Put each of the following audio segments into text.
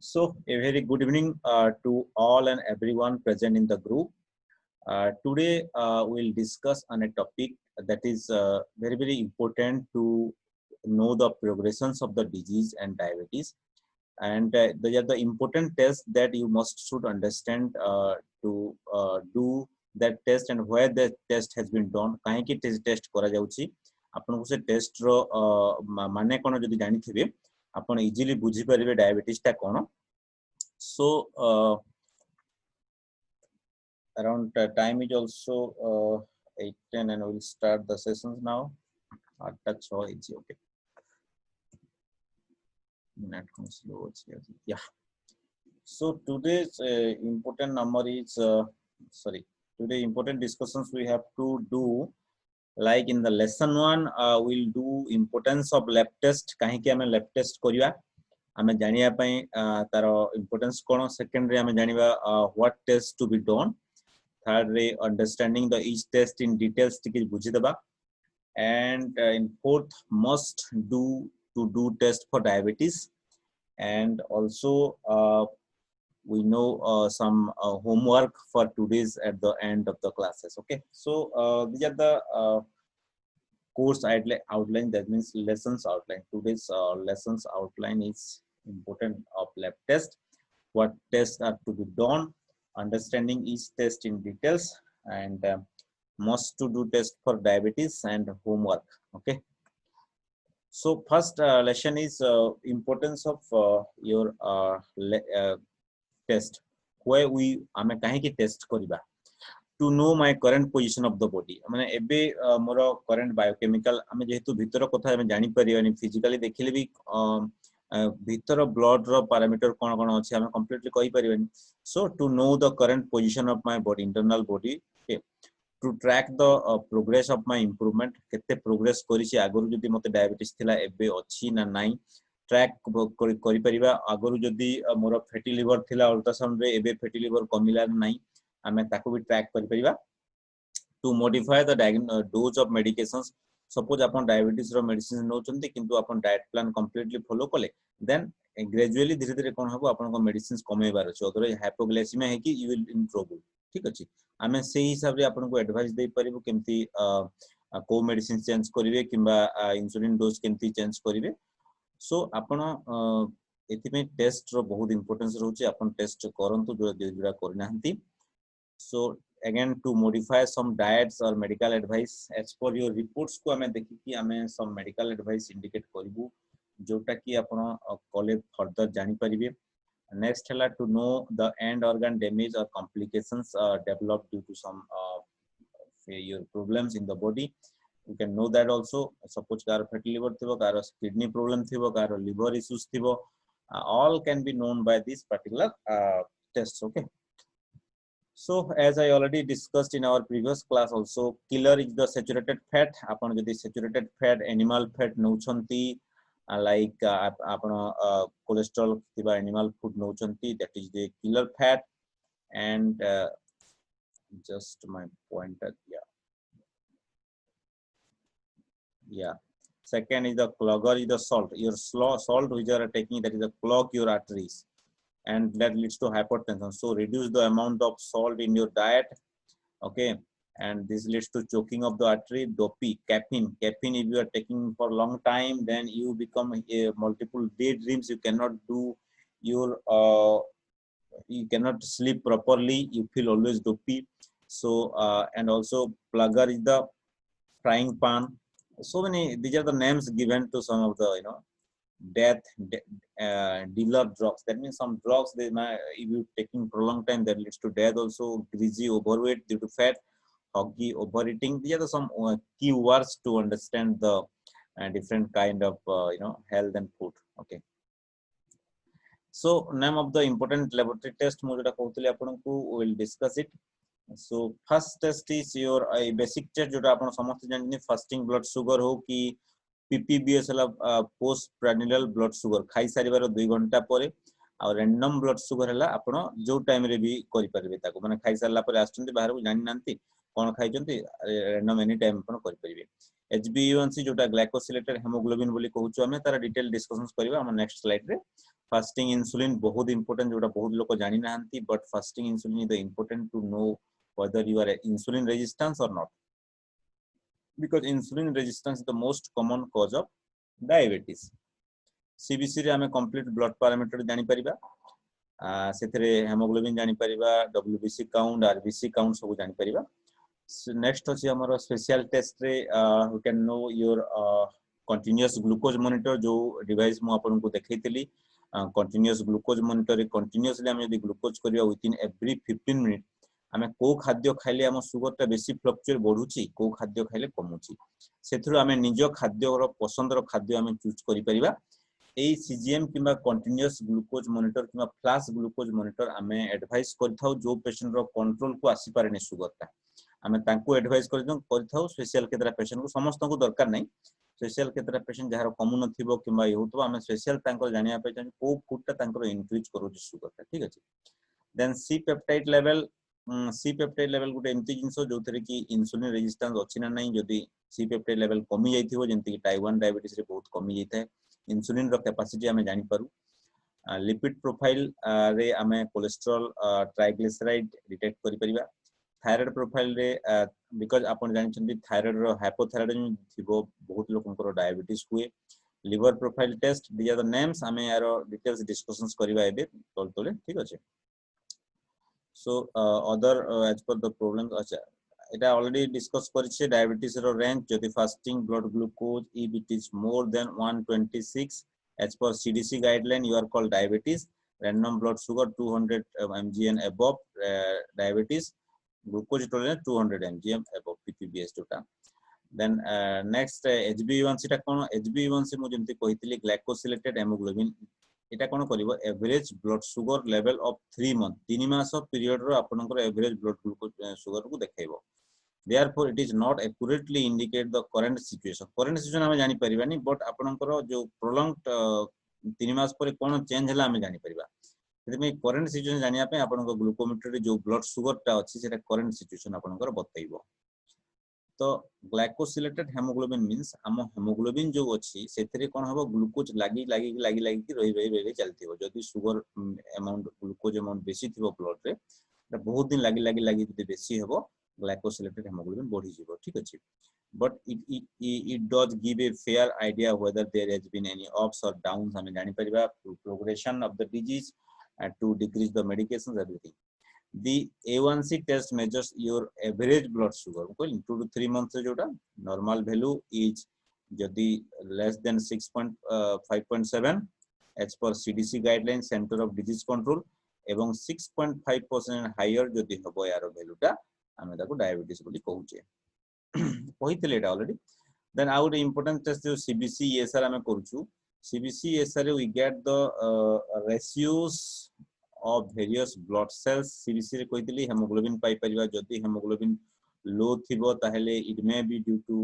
So, a very good evening to all and everyone present in the group. Today, we'll discuss on a topic that is very important to know the progressions of the disease and diabetes. And they are the important tests that you must should understand to do that test and where the test has been done. काहेकि test करा जाउची आपनको से test रो माने कोन जदि जानि थिबे आपण easily बुझी परिबे डायबिटीज ता कोन. So around time is also 8:10 and we'll start the sessions now. Touch okay. Net slow. Yeah. So today's important number is today important discussions we have to do. Like in the lesson 1, we'll do importance of lab test. काहे कि हमें lab test करिया हमें जानिया पई तारो importance कोन. Secondary हमें जानिबा what test to be done. Thirdly, understanding the each test in details टिके बुझी दबा. And in fourth, must do test for diabetes. And also we know some homework for today's at the end of the classes. Okay, so these are the course outline, that means lessons outline. Today's lessons outline is important of lab test, what tests are to be done, understanding each test in details, and must to do test for diabetes and homework. Okay, so first lesson is importance of your test, where we ame kahe ki test kariba to know my current position of the body. माने एबे मोर current biochemical ame जेहेतु भितर कथा ame जानि परिबानी physically देखिले भी भितर blood रो parameter कोन कोन अछि ame completely कहि परिबानी. So to know the current position of my body, internal body, okay, to track the progress of my improvement, केते progress करिछि आगरु जदि मते diabetes थिला एबे अछि ना नाही ट्रैक करि परिबा. आगरु जदि मोर फैटी लिवर थिला अल्ट्रासाउंड रे एबे फैटी लिवर कमिला नाही आमे ताको भी ट्रैक करि परिबा. To modify the dose of medications, suppose अपन डायबिटीज रो मेडिसिन नोचंती किंतु अपन डाइट प्लान कंप्लीटली फॉलो कले, देन ग्रेजुअली धीरे धीरे कोन हबो अपन को मेडिसिन्स कमेबार अछि. अदर हाइपोग्लाइसेमिया है कि यू विल इन ट्रबल. ठीक अछि, आमे सेही हिसाब रे अपन को एडवाइस दे परिबो केमती को मेडिसिन चेंज करिवे किबा इंसुलिन डोज केमती चेंज करिवे. सो अपन एथिमे टेस्ट रो बहुत इंपोर्टेंस रहउची. अपन टेस्ट करंतु जो जेजुरा करनाहंती. So again, to modify some diets or medical advice as per your reports को हमें देखि कि हमें some medical advice indicate करिवु जोटा कि आपण कॉलेज फर्दर जानि परिबे. Next हला to know the end organ damage or complications developed due to some your problems in the body. You can know that also. Suppose कार fatty liver थिबो, कार kidney problem थिबो, कार liver issues थिबो, all can be known by this particular tests. Okay. So as I already discussed in our previous class also, killer is the saturated fat. Upon the saturated fat, animal fat nouchanti, like upon cholesterol tiba animal food nouchanti, that is the killer fat. And just my pointer, yeah. Second is the clogger is the salt. Your salt which you are taking, that is the clog your arteries, and that leads to hypertension. So reduce the amount of salt in your diet. Okay, and this leads to choking of the artery. Dopey, caffeine if you are taking for a long time, then you become multiple daydreams. You cannot do your you cannot sleep properly. You feel always dopey. So and also plugger is the frying pan. So many, these are the names given to some of the death dealer drugs. That means some drugs they might, if you taking for a long time, that leads to death also. Greasy, overweight due to fat, hoggy, overeating. These are some key words to understand the different kind of health and food. Okay, so name of the important laboratory test mu jota कहउतले आपनकु will discuss it. So first test is your basic test jota आपन समस्त जाननी, fasting blood sugar हो कि PPBS हला post प्राइनियल blood sugar खाई सारिबार 2 घंटा परे, और रैंडम ब्लड सुगर हला आपण जो टाइम रे भी करि परबे. ताको माने खाई सारला परे आछंती बाहर को जानि नांती कोन खाइचंती, रैंडम एनी टाइम आपण करि परबे. HbA1c जोटा ग्लाइकोसिलेटेड हेमोग्लोबिन बोली कहउछु, हमें तार डिटेल डिस्कशंस करबा हम नेक्स्ट स्लाइड रे. फास्टिंग इंसुलिन बहुत इंपोर्टेंट जोटा बहुत लोग जानी नाहंती but fasting insulin is the important to know whether you are insulin resistance or not because insulin resistance is the most common cause of diabetes. CBC रे हमें complete blood parameter जानी परिबा सेथरे hemoglobin जानी परिबा WBC count RBC count सब जानी परिबा. Next अछि हमरो special test रे you can know your continuous glucose monitor जो डिवाइस मु आपन को देखैतली continuous glucose monitor रे continuously हम यदि ग्लूकोज करिया within every 15 minute आमे को खाद्य खाइले हम सुगर ता बेसी फ्लक्चुएट बढ़ुची को खाद्य खाइले कमुची सेथुर आमे निज खाद्य रो पसंद रो खाद्य आमे चूज करि परिबा ए सीजीएम किबा कंटीन्यूअस ग्लूकोज मॉनिटर किबा फ्लैश ग्लूकोज मॉनिटर आमे एडवाइस करथाउ जो पेशेंट रो कंट्रोल को आसी पारेनी सुगर ता आमे तांको एडवाइस करथाउ स्पेशल केतरा पेशेंट को समस्त को दरकार नै स्पेशल केतरा पेशेंट जहार कॉमन नथिबो किबा होतो आमे स्पेशल तांको जानिया पे चाहि को फूड ता तांको इंक्रीज करू सुगर ता ठीक अछि. Then C peptide level C peptide level गुटे एमती जिंसो जो थरे कि इंसुलिन रेजिस्टेंस अछि ना नै जदी सी पेप्टाइड लेवल कमी जाइथिबो जेंति कि टाइप 1 डायबिटीज रे बहुत कमी जाइथाय इंसुलिन रो कैपेसिटी हमें जानि पारु. लिपिड प्रोफाइल रे हमें कोलेस्ट्रॉल ट्राइग्लिसराइड डिटेक्ट करि परिबा. थायराइड प्रोफाइल रे बिकॉज़ आपण जानि छथि थायराइड रो हाइपोथायराइडिज्म थिबो बहुत लोकनकर डायबिटीज हुए. Liver profile test these are the names हमें यारो डिटेल्स डिस्कशंस करिबा एबे तोले ठीक अछि. So other as per the problems acha eta already discuss kariche diabetes ro range jodi fasting blood glucose if it is more than 126 as per CDC guideline you are called diabetes. Random blood sugar 200 mg and above diabetes. Glucose tolerance 200 mg and above ppbs data. Then next HbA1c ta kono HbA1c mo jemti कहitili glycosylated hemoglobin এটা কোন করিব average blood sugar level of 3 month 3 মাস period रो आपनकर average blood glucose sugar को देखाइबो. therefore it is not accurately indicate the current situation हम जानि परिबानी but आपनकर जो प्रोलॉन्ग्ड 3 मास पर कोन चेंज हला हम जानि परिबा सेमे करंट सिचुएशन जानिया पे आपनकर ग्लूकोमीटर रे जो ब्लड सुगर ता अछि सेटा करंट सिचुएशन आपनकर बतैबो. तो ग्लाइकोसिलेटेड हेमोग्लोबिन मींस हम हेमोग्लोबिन जो अछि सेथरे कोन हबो ग्लूकोज लागी कि रही चलथिबो जदी सुगर अमाउंट ग्लूकोज अमाउंट बेसी थिबो ब्लड रे त बहुत दिन लागी जदी बेसी हबो ग्लाइकोसिलेटेड हेमोग्लोबिन बढ़ी जिवो ठीक अछि. but it does give a fair idea whether there has been any ups or downs हमें जानि परिबा progression of the disease to decrease the medications everything. The A1C test measures your average blood sugar. 2 to 3 months जोटा normal value is जदि less than 5.7 as per CDC guidelines Center of Disease Control एवं 6.5% higher जदि हबो यार value टा हमें ताको diabetes बोली कहूचे कहितले एटा already. Then out important test जो CBC ESR हमें करूछु CBC ESR we get the ratios of various blood cells. CBC रे कहितली हेमोग्लोबिन पाई परिबा जदि हेमोग्लोबिन लो थिबो ताहेले it may be due to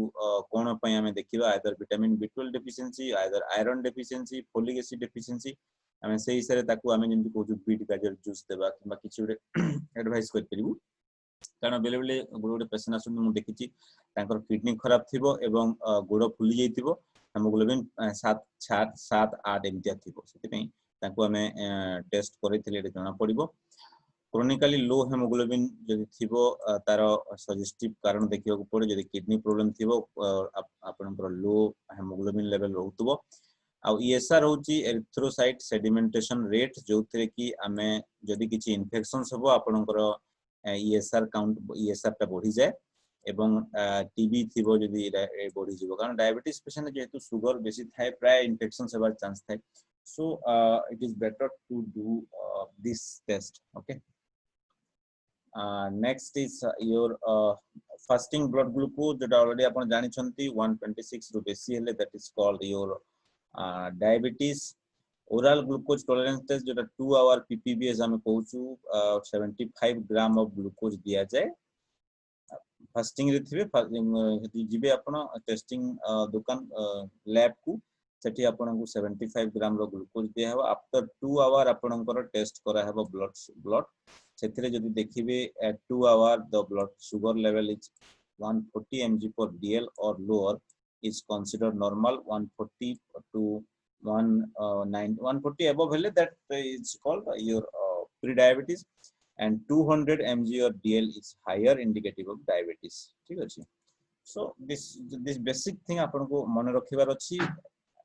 कोन पय हमें देखिबा either vitamin B12 deficiency either iron deficiency folic acid deficiency हमें सेही सरे ताकू हमें जेंति कहू बीट गाजर जूस देबा किबा किछि एडवाइस कर परिबु कारण बेले बेले गोडे पेशेंट आसु मु देखिछि तांकर किडनी खराब थिबो एवं गोड़ फुली जाइथिबो हेमोग्लोबिन 7-8 एमतिया थिबो सेति पई तांको हमें टेस्ट करैथिले जना पड़िबो. क्रोनिकली लो हेमोग्लोबिन जदि थिबो तार सजेस्टिव कारण देखिबा को पड़े जदि किडनी प्रॉब्लम थिबो आपनकर लो हेमोग्लोबिन लेवल रहउतबो. आ ESR होची एरिथ्रोसाइट सेडिमेंटेशन रेट जो थरे कि हमें जदि किछि इन्फेक्शंस हबो आपनकर ESR काउंट ESR ता बढ़ी जाए एवं टीबी थिबो जदि बढ़ी जिवो कारण डायबिटीज पेशेंट जेतु सुगर बेसी थाए प्राय इन्फेक्शन सेबार चांस थाए. So it is better to do this test. Okay. Next is your fasting blood glucose that already अपन जानि छंती 126 रु बेसी हेले that is called your diabetes. Oral glucose tolerance test जोटा 2 hour ppbs हम कहूछु 75 ग्राम of glucose दिया जाए fasting रे थिबे जिबे अपन testing दुकान लैब को सेठी आपन को 75 ग्राम रो ग्लूकोज दिया हो आफ्टर 2 आवर आपनकर टेस्ट करा हेबो ब्लड सेथिरे जदि देखिबे at 2 hour the blood sugar level is 140 mg per dl or lower is considered normal. 140 to 140 above hele, that is called your pre-diabetes, and 200 mg or dl is higher indicative of diabetes. ठीक अछि. So this basic thing apan ko mane rakhibar achi.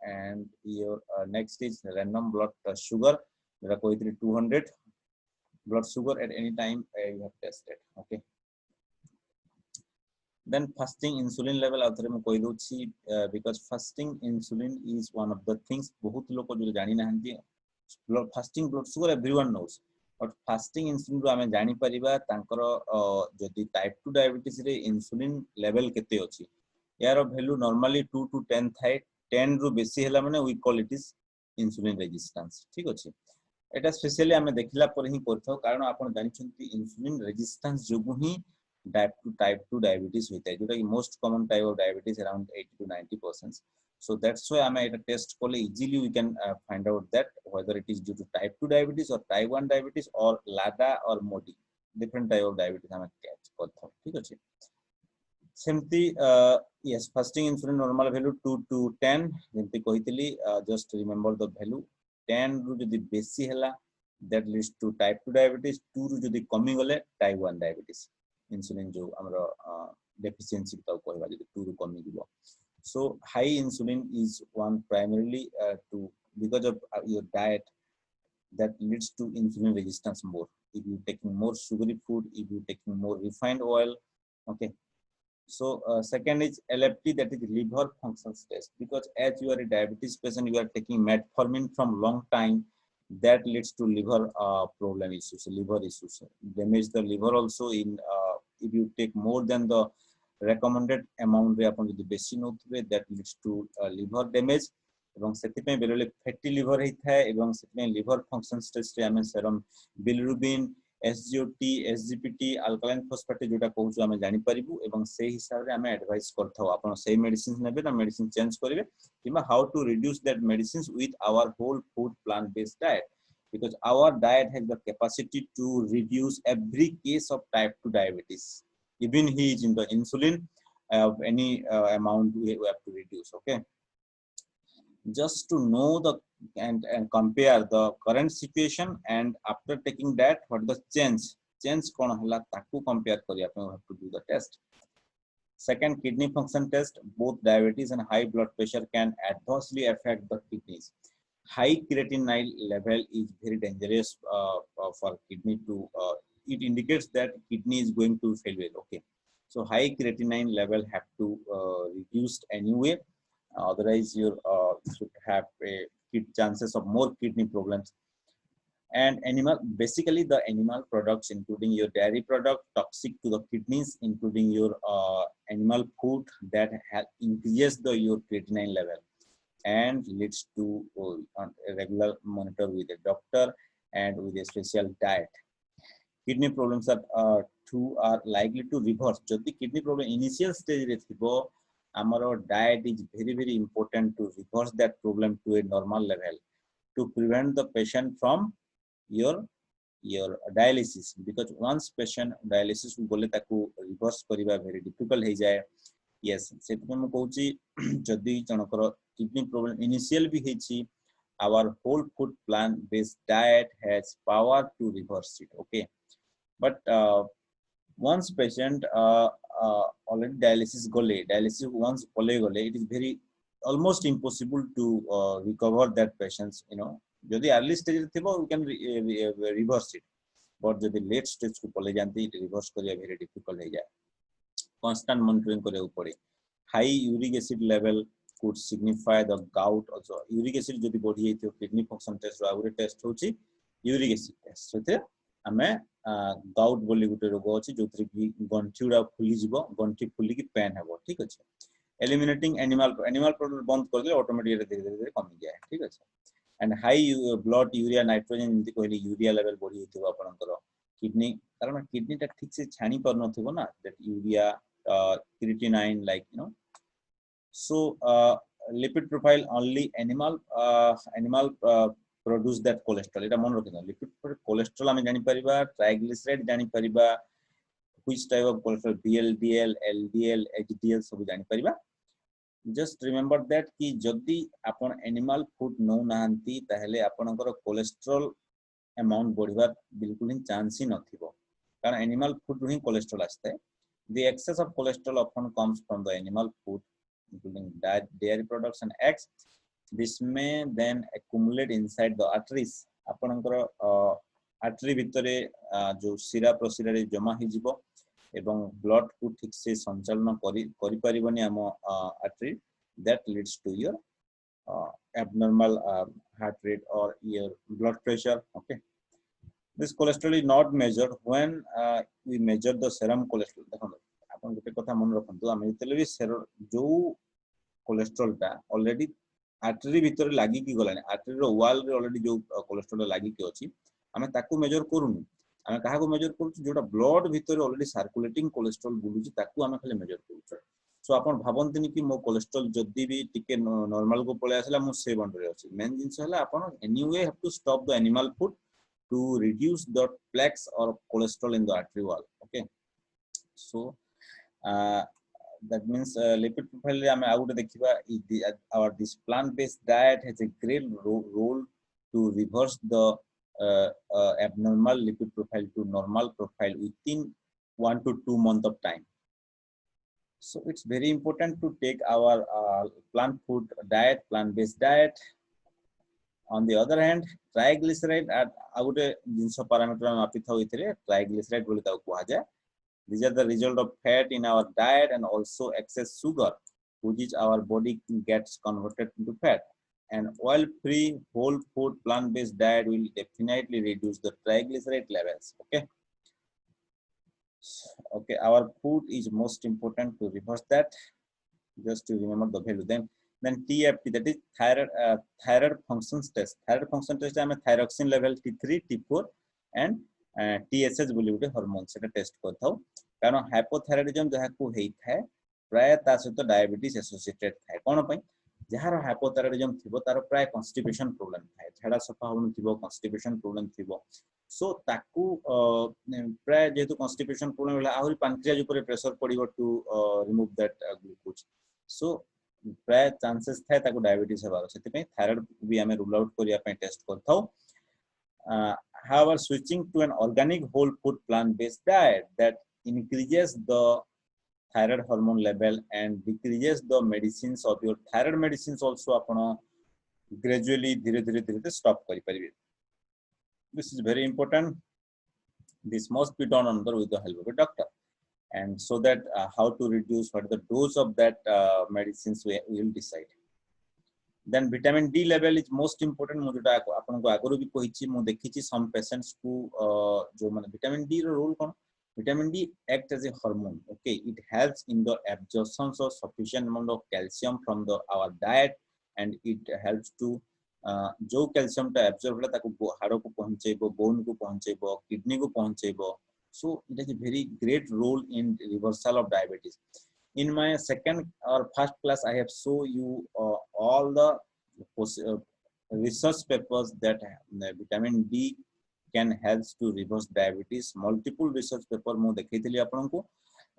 And your next is random blood sugar, jeta koithili 200 blood sugar at any time you have tested. Okay. Then fasting insulin level आउथरे मु कहि दोछि, because fasting insulin is one of the things बहुत लोक जो जानि नाहंती. Fasting blood sugar everyone knows, but fasting insulin रो आमे जानि परिबा तांकर जदि type 2 diabetes रे insulin level केते अछि. यार value normally 2 to 10 थाए. 10 रो बेसी हैला माने we call it is insulin resistance. ठीक अछि. एटा स्पेशली आमे देखिला पर ही करथौ, कारण आपण जानि छथि insulin resistance जोगु ही type 2 diabetes होता है, जोटा कि most common type of diabetes around 80 to 90%. So that's why I'm at a test call easily we can find out that whether it is due to type 2 diabetes or type 1 diabetes or LADA or MODI, different type of diabetes I'm catch करथौ. ठीक अछि. सेमती yes, fasting insulin normal value 2 to 10 जेमती कहितली, just remember the value. 10 ru जदि बेसी हैला that leads to type 2 diabetes, 2 ru जदि कमी गले type 1 diabetes. Insulin जो हमरो deficiency तो कहबा जदि 2 ru कमी दिबो. So high insulin is one primarily to because of your diet that leads to insulin resistance more. If you taking more sugary food, if you taking more refined oil, okay. So second is LFT, that is liver function test, because as you are a diabetes patient, you are taking metformin from long time, that leads to liver problem issues, liver issues, damage the liver also. In if you take more than the recommended amount re apan jodi beshi nothbe, that leads to liver damage. এবং ସେଥିପାଇଁ ବେଲେ fatty লিভাର ହେଇଥାଏ, ଏବଂ ସେଥିପାଇଁ লিভাର functions test ରେ ଆମେ serum bilirubin, SGOT, SGPT, alkaline phosphate जोटा कहूछु ଆମେ जानि परिबु, ଏବଂ से हिसाब रे ଆମେ एडवाइस करथौ आपण से मेडिसिन नेबे ना मेडिसिन चेंज करिवे, किबा how to reduce that medicines with our whole food plant based diet, because our diet has the capacity to reduce every case of type 2 diabetes. Even he is in the insulin of any amount we have to reduce. Okay. Just to know the and compare the current situation, and after taking that what the change kon hela taku compare kari apan have to do the test. Second, kidney function test. Both diabetes and high blood pressure can adversely affect the kidneys. High creatinine level is very dangerous for kidney to it indicates that kidney is going to failure. Okay, so high creatinine level have to reduced anyway, otherwise you should have a chances of more kidney problems. And basically the animal products, including your dairy product, toxic to the kidneys, including your animal food that increases your creatinine level and leads to a regular monitor with a doctor and with a special diet. Kidney problems are likely to reverse. Jodi kidney problem initial stage re thibo, amaro diet is very important to reverse that problem to a normal level, to prevent the patient from your dialysis, because once patient dialysis gole taku reverse kariba very difficult he jaye. Yes, setme mu कहूची जदि जनकर kidney problem initial भी हेची, our whole food plant based diet has power to reverse it. Okay, but once patient already dialysis once pole gole, it is very almost impossible to recover that patients, you know. Jodi early stage thibo you can reverse it, but jodi late stage ku pole janti, it reverse kariya very difficult he jaye. Constant monitoring kare upare. High uric acid level could signify the gout also. Uric acid jodi bodi heithio, kidney function test ro agure test hochi uric acid test. Sete ame gout boli gote rogo अछि, जोथि कि गंठी उडा fully जिवो, गंठी fully कि pen हेबो. ठीक अछि. Eliminating animal product बंद कर दे, automatically धीरे कमी जाय. ठीक अछि. And high blood urea nitrogen इनती कहली यूरिया लेवल बढी हेतिबो आपनकर किडनी, कारण किडनी ता ठीक से छानी पर नथिबो ना, that urea creatinine, like you know. So lipid profile, only animal produce that cholesterol. Eta mon rakhina, lipid cholesterol ame jani pariba, triglyceride jani pariba, which type of cholesterol, VLDL, LDL, HDL सब jani pariba. Just remember that कि जदि आपण animal food नौ नाहंती ताहेले आपणकर cholesterol amount बढ़िबार बिल्कुल ही chance ही नथिबो कारण animal food ही cholesterol आस्ते the excess of cholesterol often comes from the animal food including dairy products and eggs. This may then accumulate inside the arteries आपणकर artery भितरे जो शिरा प्रशिरा रे जमा ही जिवो एवं ब्लड को ठीक से संचालन करि परिबनी हम artery that leads to your abnormal heart rate or your blood pressure. Okay, this cholesterol is not measured when we measure the serum cholesterol. देखो आपण गोटे कथा मन रखंतु हम जतले भी जो कोलेस्ट्रॉल टा ऑलरेडी आर्टरी भीतर लागी की गलानी आर्टरी रो वॉल रे ऑलरेडी जो कोलेस्ट्रॉल लागी की अछि हमें ताकू मेजर करूनी हमें काहा को मेजर करू जोटा ब्लड भीतर ऑलरेडी सर्कुलेटिंग कोलेस्ट्रॉल बुलुची ताकू हमें खाली मेजर करू सो आपण भाबंतनी कि मो कोलेस्ट्रॉल जदी भी टिके नॉर्मल को पळे आसला मो से बंड रे अछि मेन जिंस हला आपण anyway have to stop the animal food to reduce the plaques or cholesterol in the artery wall. Okay, so that means lipid profile ame out dekhiba our this plant based diet has a great role to reverse the abnormal lipid profile to normal profile within 1 to 2 months of time. So it's very important to take our plant food diet, plant based diet. On the other hand, triglyceride at आउटे जिंस parameter हम मापि थाउ इथिरे triglyceride बोली ताउ कुहा जाय. These are the result of fat in our diet and also excess sugar which is our body gets converted into fat. An oil-free whole food plant-based diet will definitely reduce the triglyceride levels. Okay. Okay, our food is most important to reverse that. Just to remember the value. Then TFT, that is thyroid function test. Thyroid function test में thyroxine level T3, T4 and TSH बोली गोटे hormone सेटा test करथाउ कारण hypothyroidism जहा को हेई थाए प्राय ता सहित डायबिटीज एसोसिएटेड थाए कोन पई जहार हाइपोथायरायडिज्म थिबो तार प्राय कॉन्स्टिपेशन प्रॉब्लम थाए झाडा सफा होन थिबो कॉन्स्टिपेशन प्रॉब्लम थिबो सो ताकू प्राय जेतु कॉन्स्टिपेशन प्रॉब्लम होला आहुरी पैंक्रियाज ऊपर प्रेशर पड़िबो to remove that glucose so प्राय चांसेस थाए ताको डायबिटीज हेबार सेति पे थायराइड भी हमें रूल आउट करिया पे test करथाउ however switching to an organic whole food plant based diet that increases the thyroid hormone level and decreases the medicines of your thyroid medicines also apna gradually dhire dhire stop kari paribe. This is very important. This must be done under with the help of a doctor. And so that how to reduce what the dose of that medicines we will decide. Then vitamin D level is most important. मु जोटा आपन को आगरो भी कहिछि मु देखिछि some patients को जो माने vitamin D row role cone vitamin D act as a hormone. Okay, it helps in the absorption of sufficient amount of calcium from the our diet and it helps to जो calcium ता absorb होला ताको हाड़ को पहुंचेबो bone को पहुंचेबो kidney को पहुंचेबो. So it has a very great role in reversal of diabetes. In my second or first class, I have shown you all the research papers that vitamin D can help to reverse diabetes. Multiple research paper मु देखैथिली आपन को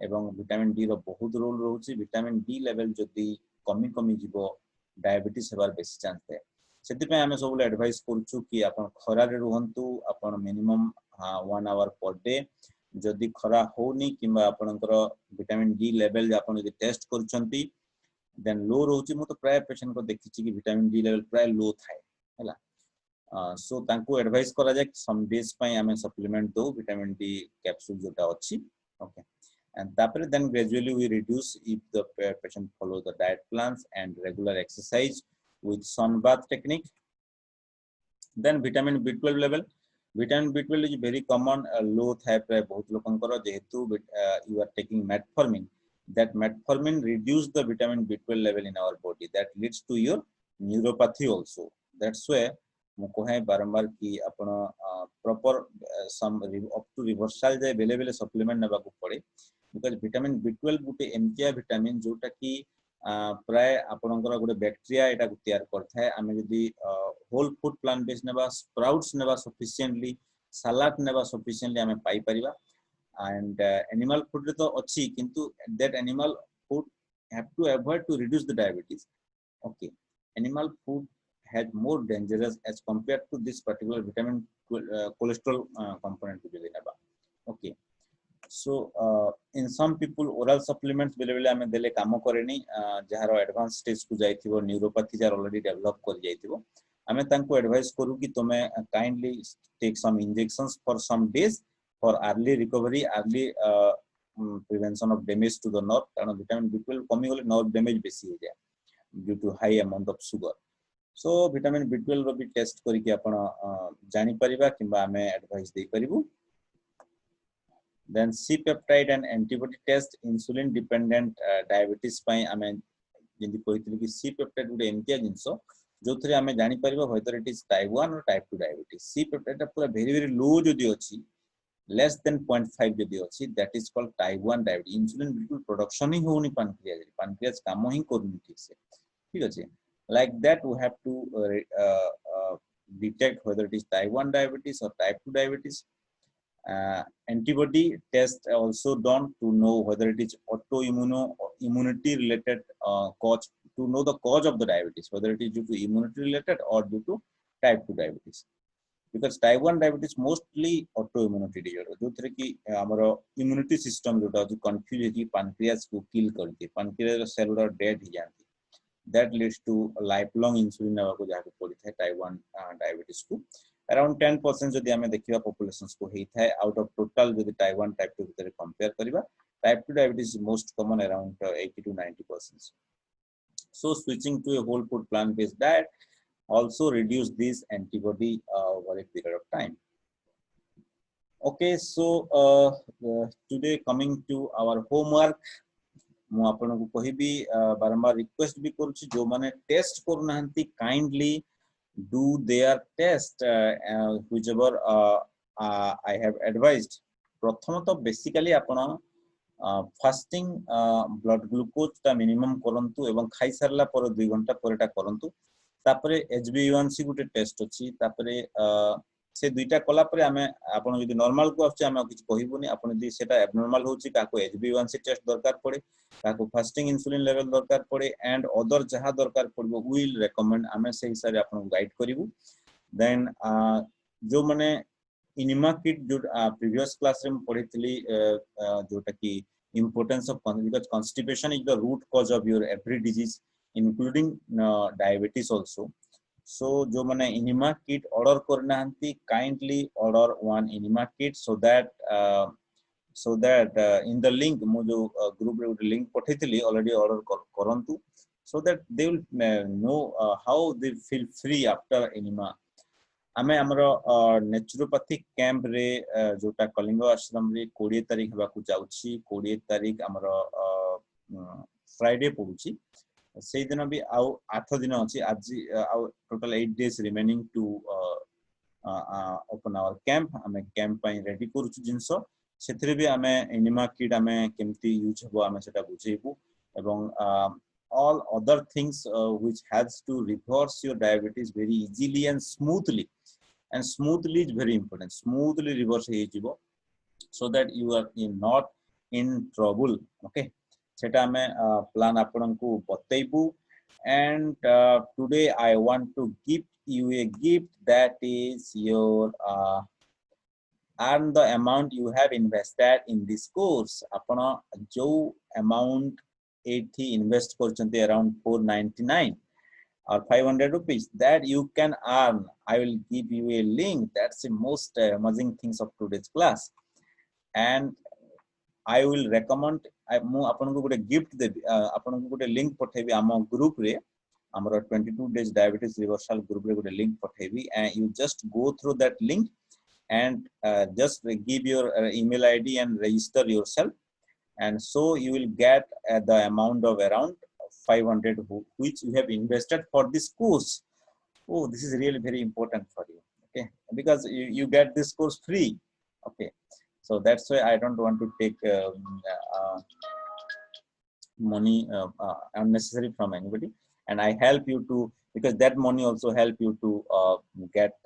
एवं vitamin D रो बहुत role रहउची. vitamin D level जदी कमी जीवो diabetes हेबार बेसी chance है. सेति पे हमें सब एडवाइस करछु कि आपन खरा रे रहंतु आपन मिनिमम 1 hour per day जदि खरा होनी किबा आपनकर विटामिन डी लेवल आपन यदि टेस्ट करछंती देन लो रहउची मु तो प्राय पेशेंट को देखिछि कि विटामिन डी लेवल प्राय लो थाए हैला सो तांको एडवाइस करा जाय सम डेज पई हमें सप्लीमेंट दो विटामिन डी कैप्सूल जोटा अछि ओके एंड तापर then gradually we reduce if the patient follow the diet plans and regular exercise with sun bath technique then vitamin B12 level vitamin B12 is very common low थाए प्राय बहुत लोकंकर जेहेतु you are taking metformin that metformin reduce the vitamin B12 level in our body that leads to your neuropathy also that's why मु कोहे बारंबार कि आपण proper sum up to reversal जे बेले सप्लीमेंट नेबा को पड़े because vitamin B12 Gute एमटिया vitamin जोटा कि प्राय आपनकर गोटे बैक्टीरिया एटा को तैयार करथाय आमे जदी होल फूड प्लांट बेस्ड नेबा स्प्राउट्स नेबा सफिशिएंटली सलाड नेबा सफिशिएंटली आमे पाई परिबा एंड एनिमल फूड रे तो अछि किंतु that animal food have to avoid to reduce the diabetes. Okay, animal food has more dangerous as compared to this particular vitamin cholesterol component to be neba. Okay, so in some people oral supplements bele bele ame dele kamo kareni jahar advanced stage ku jaithibo neuropathy jar already develop kari jaithibo ame tanku advise करू कि तुमे kindly take some injections for some days for early recovery, early prevention of damage to the nerve. कारण vitamin B12 कमी होले nerve damage बेसी हो जाए due to high amount of sugar. So vitamin B12 रो भी टेस्ट करी कि आपण जानि परिबा किबा ame advice देई परिबु. Then C peptide and antibody test insulin dependent diabetes pi ame जेंति कहितली कि C peptide गुटे एमतिया जिंसो जो थरे आमे जानि परिबा whether it is type 1 or type 2 diabetes. C peptide ता पूरा very low जदि अछि less than 0.5 जदि अछि that is called type 1 diabetes. Insulin बिल्कुल production ही होनी pancreas काम ही करनी ठीक से ठीक अछि. Like that we have to detect whether it is type 1 diabetes or type 2 diabetes. Antibody test also done to know whether it is immunity related cause, to know the cause of the diabetes, whether it is due to immunity related or due to type 2 diabetes. Because type 1 diabetes mostly autoimmunity disorder जो थरे कि हमारा immunity system जोटा जो confuse है कि pancreas को kill करती है, pancreas cellular dead ही जाती, that leads to lifelong insulin level को जाके पड़ी है type 1 diabetes को. Around 10% जदि हमें देखिबा populations को हेई थाए out of total जदि type 1 type 2 भितर compare करिबा type 2 diabetes is most common around 80 to 90%. So switching to a whole food plant based diet also reduce this antibody over a period of time. Okay, so today coming to our homework, मु आपन को कहिबी बारंबार request भी करूची जो माने test करू नाहंती kindly do their test whichever I have advised. प्रथम तो बेसिकली आपण फास्टिंग ब्लड ग्लूकोज ता मिनिमम करंतु एवं खाइ सरला पर 2 घंटा परटा करंतु तापरे HbA1c गुटे टेस्ट अछि तापरे से दुईटा कला परे हमें आपण यदि नॉर्मल को आछे हमें किछ कहिबोनी आपण यदि सेटा एबनॉर्मल होची काको HbA1c टेस्ट दरकार पड़े काको फास्टिंग इंसुलिन लेवल दरकार पड़े एंड अदर जहा दरकार पड़बो विल रेकमेंड हमें से हिसाब रे आपण गाइड करिवु. देन जो माने इनिमा किट जो प्रीवियस क्लास रे पढितली जोटा कि importance of because constipation is the root cause of your every disease including diabetes also. So जो माने इनिमा किट ऑर्डर करना हंती kindly order one enema kit so that in the link मो जो group रे link पठेतली already order करंतु so that they will know how they feel free after enema. आमे हमरो naturopathic camp रे जोटा कलिंग आश्रम रे 20 तारिख हबा को जाउची 20 तारिख हमरो फ्राइडे पडुची से दिन भी आउ 8 दिन अछि आज आउ total 8 days remaining to open our camp. आमे कैंप पई रेडी करूची जिंसो सेथरे भी आमे एनिमा किट आमे केमती यूज हबो आमे सेटा बुझेबू एवं all other things which has to reverse your diabetes very easily and smoothly. And smoothly is very important. Smoothly reverse he jibo so that you are not in trouble. Okay, seta ame plan apanku bataibu. And today I want to give you a gift that is your earn the amount you have invested in this course. Apana jo amount 80 invest करचंते around 499 or 500 rupees that you can earn. I will give you a link. That's the most amazing things of today's class. And I will recommend मु आपन को गोटे gift देबी आपन को गोटे link पठेबी आम group रे हमर 22 days diabetes reversal group रे गोटे link पठेबी and you just go through that link and just give your email ID and register yourself. And so you will get the amount of around 500 which you have invested for this course. Oh, this is really very important for you. Okay, because you get this course free. Okay, so that's why I don't want to take money unnecessary from anybody, and I help you to, because that money also help you to get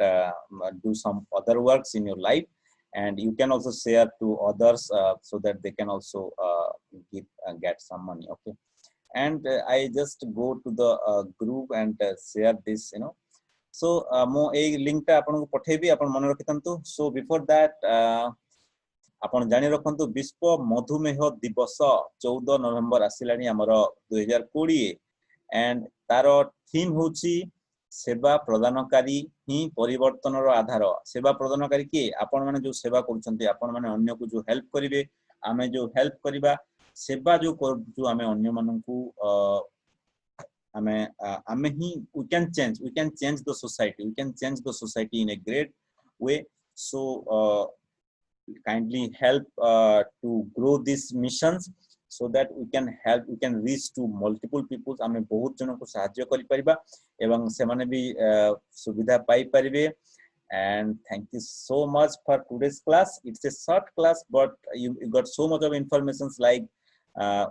do some other works in your life. And you can also share to others so that they can also get some money. Okay, and I just go to the group and share this, you know. So mo ei link ta apan ko pathaibi, apan mane rakhitantu. So before that आपण जानी रखंतु विश्व मधुमेह दिवस 14 नवेम्बर आसिलानी हमर 2020 and taro theme होची सेवा प्रदानकारी ही परिवर्तन रो आधार। सेवा प्रदानकारी के आपण माने जो सेवा करूछंती, आपण माने अन्य को जो हेल्प करिवे, आमे जो हेल्प करिबा, सेवा जो जो आमे अन्य माननकु आमे ही we can change the society, we can change the society in a great way. So kindly help to grow these missions so that we can reach to multiple people, आमे बहुत जन को सहाय्य करि परिबा एवं से माने भी सुविधा पाई परिबे। And thank you so much for today's class. It's a short class, but you got so much of informations like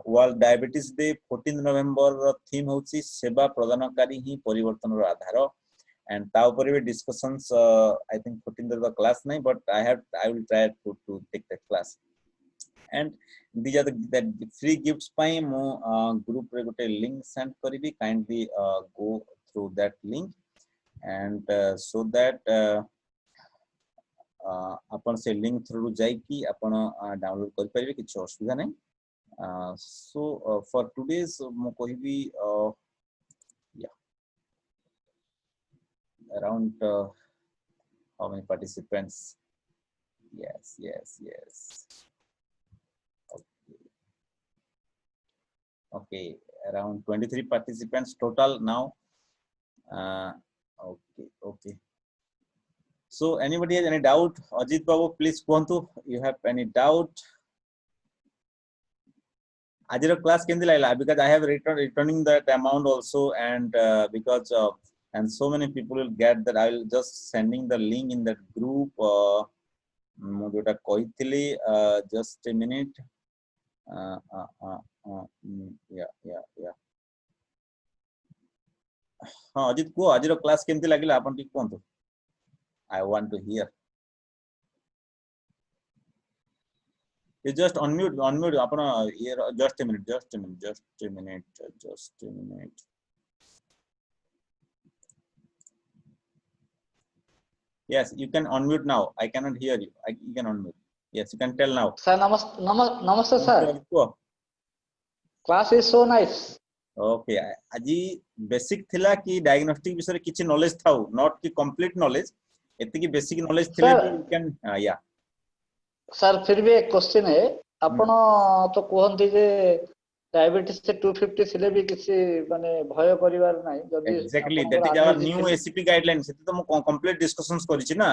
World Diabetes Day 14 November theme होची सेवा प्रदानकारी ही परिवर्तन रो आधार, and ta upare we discussions I think 14th the class nahi, but I will try to take that class. And these are that free gifts pai mo group re gote link send karibi, kindly go through that link and so that अपन से link through जाई कि अपन download कर परिबे, किछ असुविधा नै। So for today's mo कहबी around how many participants? Yes. Okay, around 23 participants total now. Okay. So anybody has any doubt? Ajit Babu, please kuhantu. You have any doubt? Ajira class kendi lagila, because I have returning that amount also, and because and so many people will get that. I will just sending the link in that group. Just a minute. Yeah. Ajit ko ajira class kemti lagila apan tik kuhantu. I want to hear. You just unmute apana just a minute. Yes, you can unmute now. I cannot hear you. You can unmute. Yes, you can tell now. Sir, namaste sir. Class is so nice. Okay, aji basic thila ki diagnostic bisare kichi knowledge thau, not ki complete knowledge. एत्ती की basic knowledge थिले भी you can या sir. फिर भी एक question है, आपण तो कहंती जे डायबिटीज से 250 थिले भी किसी माने भय परिवार नाही जदी exactly that is our new ACP guideline. सेति तो म कंप्लीट डिस्कशंस करिछि ना,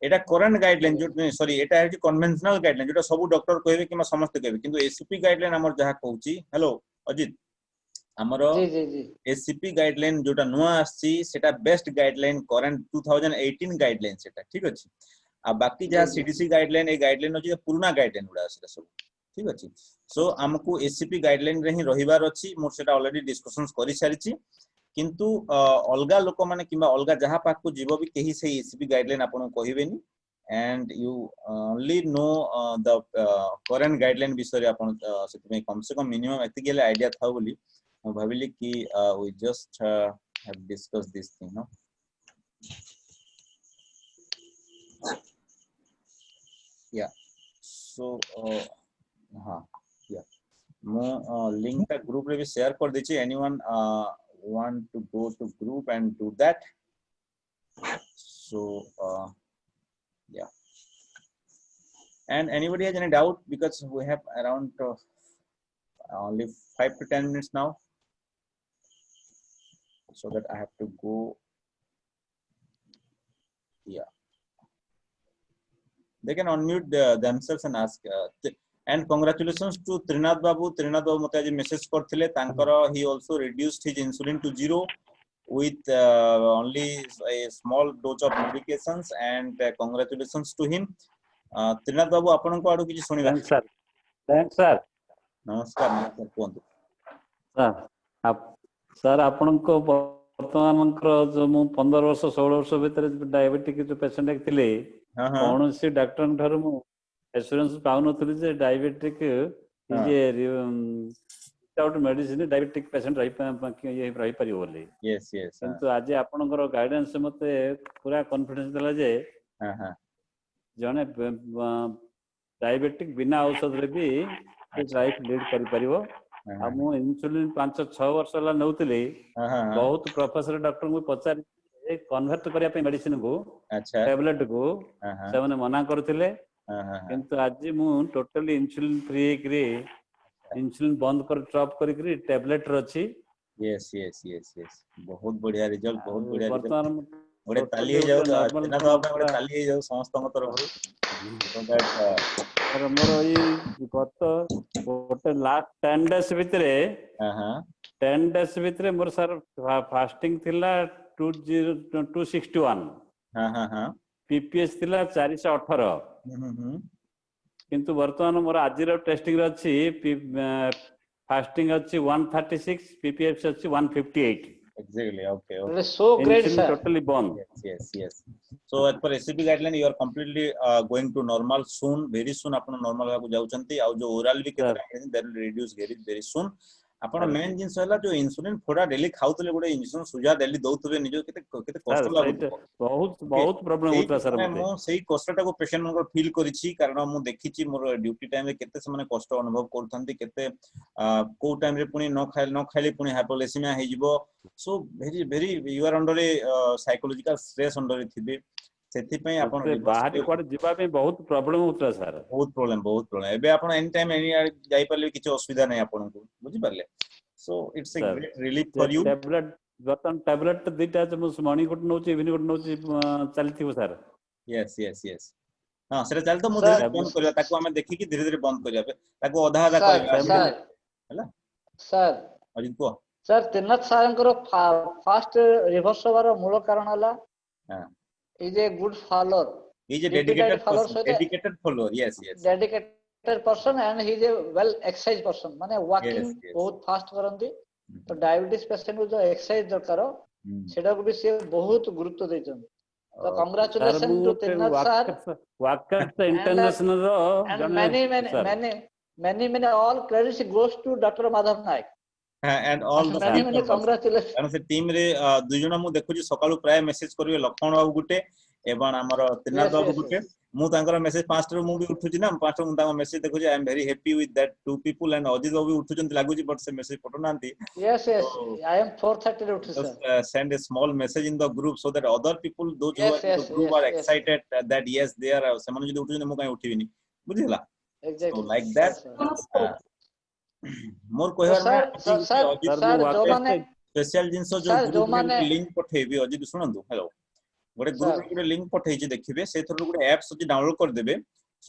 एटा करंट गाइडलाइन जो सॉरी एटा है कन्वेंशनल गाइडलाइन जोटा सब डॉक्टर कहबे कि समस्त कहबे, किंतु एसीपी गाइडलाइन हमर जहा कहूची। हेलो अजित, हमरो एसीपी गाइडलाइन जोटा नुआ आछि सेटा बेस्ट गाइडलाइन करंट 2018 गाइडलाइन सेटा ठीक अछि। आ बाकी जहा सीडीसी गाइडलाइन ए गाइडलाइन अछि पुराना गाइडलाइन उडा सेटा सब ठीक अछि। सो हमकु एसीपी गाइडलाइन रे ही रहिबार अछि, मोर सेटा ऑलरेडी डिस्कशंस करि सारिछि, किंतु अलगा लोक माने किबा अलगा जहा पाकु जीव भी केही से एसीपी गाइडलाइन आपन कहिबेनी, and you only know the current guideline विषय आपन सेति कम से कम मिनिमम एतिकेले आईडिया था बोली मैं भाविली कि we just have discussed this thing, no? Yeah, so yeah mo link ta group रे भी share कर देछि। anyone want to go to group and do that? So yeah, and anybody has any doubt, because we have around only 5 to 10 minutes now, so that I have to go. Yeah, they can unmute themselves and ask. And congratulations to Trinath Babu mate aji message korthile tankara, he also reduced his insulin to 0 with only a small dose of medications, and congratulations to him. Trinath Babu apan ko adu kichi suniba? Thanks sir. नमस्कार कोंतु sir आपण को वर्तमान जो मु 15 वर्ष 16 वर्ष भीतर diabetic जो पेशेंट थिले कौन से डॉक्टर ठार मु एश्योरेंस पाउ नथली जे diabetic is without medicine diabetic patient रही परियो बोली यस यस किंतु आज आपनकर गाइडेंस मते पूरा कॉन्फिडेंस देला जे हां हां जने डायबिटिक बिना औषध रे भी लाइफ लीड करि परिबो आ मु इंसुलिन 5-6 वर्ष ला नउतली बहुत प्रोफेसर डॉक्टर को पचार कन्वर्ट करिया पे मेडिसिन को अच्छा टैबलेट को से माने मना करथिले किंतु आज मु टोटली इंसुलिन फ्री करी इंसुलिन बंद कर स्टॉप करी टैबलेट रछि यस यस यस यस बहुत बढ़िया रिजल्ट बहुत बढ़िया रिजल्ट वर्तमान गोटे ताली हे जाऊ तेना तो आपन गोटे ताली हे जाऊ समस्त तरफ सो दैट और मोर ई गत गोटे लास्ट 10 डेज भितरे हां 10 डेज भितरे मोर सर फास्टिंग थिला 261 हां पीपीएस थिला 418 किंतु वर्तमान मोर आजिर टेस्टिंग अछि फास्टिंग अछि 136 पीपीएस अछि 158 exactly okay It is so great, sir. totally bond yes so as per SCP guideline you are completely going to normal soon very soon upon normal भागु जाउचंती आ जो oral भी केतना that will reduce very soon आपण main जिंस होला जो insulin फोड़ा daily खाउतले गोटे insulin सुजा daily दउतबे निजो केते कष्ट लागु बहुत प्रॉब्लम होता सर मते मो सेही कष्टटा को पेशेंट मन फील करिछि कारण मु देखिछि मोर ड्यूटी टाइम रे केते समय कष्ट अनुभव करथंती केते को टाइम रे पुनी न खाइले पुनी हाइपोग्लाइसेमिया हे जिवो सो very you are under a psychological stress under थिबे सेथि पय आपण बाहर कोड जिबा पे बहुत प्रॉब्लम होता सर बहुत प्रॉब्लम एबे आपण एनी टाइम एनी जाई परले किछ असुविधा नै आपण को बुझि परले so it's a great relief for you tablet गतन टैबलेट दिटा जे मॉर्निंग गुड नोची इवनिंग गुड नोची चलथिबो सर यस हां सेटा चल तो मु धीरे बंद करिया ताको हमें देखि कि धीरे बंद करिया ताको आधा करिया हैला सर अजित को सर तिन्नत सारंकर फास्ट रिवर्स होबार मूल कारण हला is a good follower he is a dedicated follower yes dedicated person and he is a well exercise person माने walking बहुत फास्ट करंती तो डायबिटीज पेशेंट को जो एक्सरसाइज दरकार सेटा को भी से बहुत गुरुत्व देछन तो कांग्रेचुलेशन टू तिन्नत sir walkers international and many all credits goes to Dr. Madhav Naik and all the many congratulations कारण से टीम रे दुई जण मु देखु छी सकाळु प्राय मेसेज करबे लखन बाबू गुटे एवं हमर तिन्नाथ बाबू गुटे मु तांकर मेसेज 5 टा मु भी उठु छी ना 5 टा मु तांकर मेसेज देखु छी I am very happy with that to people and Ajit Babu उठु जंत लागु छी बट से मेसेज पठो नांती yes I am 4:30 रे उठु sir send a small message in the group so that other people those who are in the group are excited that yes they are semanu jodi उठु जंत मु काई उठिबिनी बुझिला exactly so like that मोर कहर sir जो माने special जिंस जो group में link पठेबी Ajit सुनंतु hello गोटे group में लिंक पठेई छी देखिबे से थरो गोटे एप्स अछि डाउनलोड कर देबे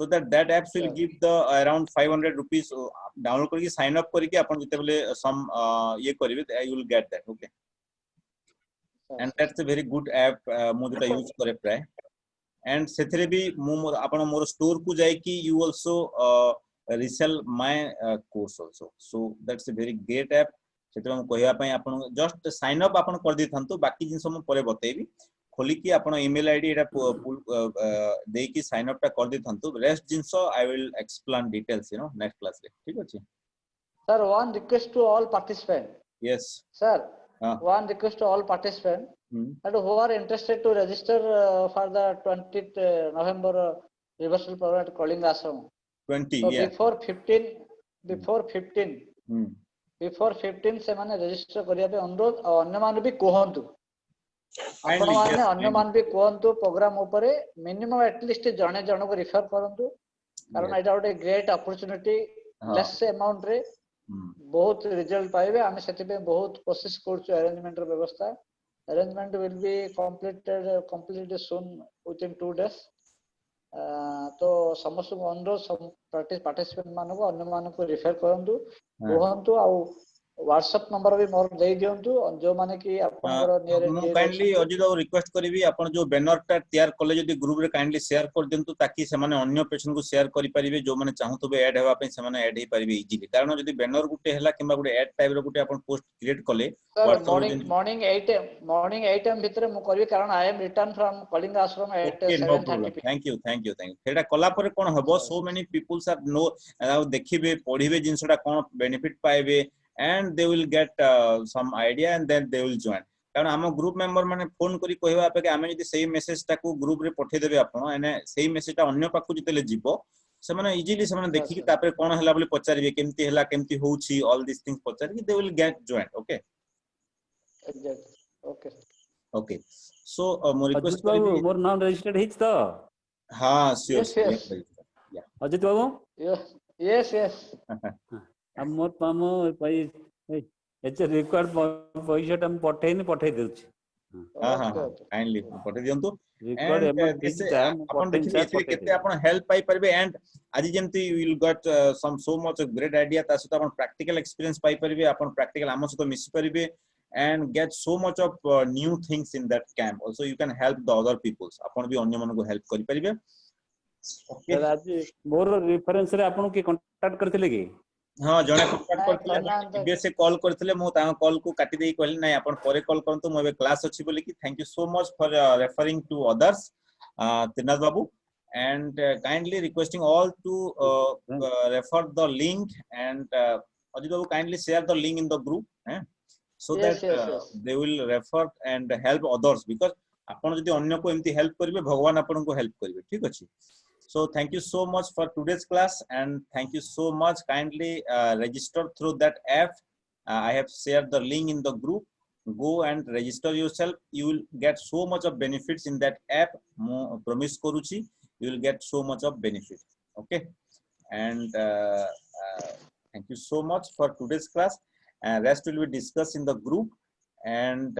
so that apps will give the around 500 rupees download करके साइन अप करके अपन जते बेले सम ये करिवे you will get that okay and that's a very good app मु जटा यूज करे प्राय and सेथरे भी मु अपन मोर स्टोर को जाय कि you also resell my course also so that's a very great app सेतरा हम कहया पय आपन जस्ट साइन अप आपन कर दी थंतु बाकी जिंस हम परे बतेबी खोली कि आपन ईमेल आईडी एटा दे कि साइन अप टा कर दी थंतु रेस्ट जिंस I will explain details you know next class रे ठीक अछि sir one request to all participant yes sir one request to all participants and who are interested to register for the 20th November reversal program at Kalinga Ashram 20 so yeah before 15 से माने register करिया पे अनुरोध और अन्य मान भी कहंतु आपण माने अन्य मान भी कहंतु प्रोग्राम ऊपर मिनिमम एटलीस्ट जने जन को रिफर करंतु कारण एटा गोटे ग्रेट अपॉर्चुनिटी लेस अमाउंट रे बहुत रिजल्ट पाइबे आमे सेति पे बहुत कोशिश करछु अरेंजमेंट रो व्यवस्था arrangement will be completed soon with in 2 days तो समस्त को अनुरोध पार्टिसिपेंट मानको अन्य मानको रिफर करंतु कहंतु आ व्हाट्सएप नंबर भी मोर दे दियंतु जो माने कि आपनकर नियर काइंडली अजित रिक्वेस्ट करबी आपण जो बैनर टा तैयार करले जदी ग्रुप रे काइंडली शेयर कर दियंतु ताकि से माने अन्य पेशेंट को शेयर करि परिबे जो माने चाहतबे ऐड हेबा पे से माने ऐड हे परिबे इजीली कारण जदी बैनर गुटे हला किबा गुटे ऐड टाइप रो गुटे आपण पोस्ट क्रिएट कले मॉर्निंग 8 am भितरे मु करबी कारण I am return from Kalinga Ashram at 7:30 thank you सेटा कला पर कोन हबो so many peoples are no देखिबे पढिबे जिंसटा कोन बेनिफिट पाइबे and they will get some idea and then they will join. कारण आम ग्रुप मेंबर माने फोन करी कहवा अपेक्षा आमे जदि सेही मेसेज टाको ग्रुप रे पठे देबे आपण एने सेही मेसेज टा अन्य पाखु जतेले जीवो से माने इजीली से माने देखि कि तापर कोन हला बोली पचारिबे केमती हला केमती होउची ऑल दिस थिंग्स पचारि कि they will get join. Okay exactly okay okay so मो रिक्वेस्ट अजित बाबू मोर नाम रजिस्टर्ड हिच तो हां श्योर Yes, yes. या अजित बाबू यस यस अब मोर पामो पई एचे रिक्वायर्ड पैसा हम पठै देउछि. हां हां काइंडली पठे दियंतु रिक्वायर्ड एंड अमाउंट दिस ठीक था अपन देखि एथि केते अपन हेल्प पाई परबे एंड आज जेंति you will get some so much great idea ता सहित अपन प्रैक्टिकल एक्सपीरियंस पाई परबे अपन प्रैक्टिकल आम सहित मिसि परबे and get so much of new things in that camp. Also you can help the other peoples अपन भी अन्य मन को हेल्प करि परिबे. सर आज मोर रेफरेंस रे आपन के कांटेक्ट करथिले कि हां जने कांटेक्ट करथिले बे से कॉल करथिले मो ता कॉल को काटी देई कहली नै अपन परे कॉल करंतु मोबे क्लास अछि बोली कि thank you so much for referring to others Trinath Babu and kindly requesting all to refer the link and Ajit babu kindly share the link in the group so Yes, that yes, yes. they will refer and help others because आपण जदि अन्य को एमती help करिवे भगवान आपण को help करिवे. ठीक अछि. So thank you so much for today's class and thank you so much. Kindly register through that app. I have shared the link in the group. Go and register yourself. You will get so much of benefits in that app. Mo promise करूची you will get so much of benefit. Okay, and thank you so much for today's class. Rest will be discussed in the group and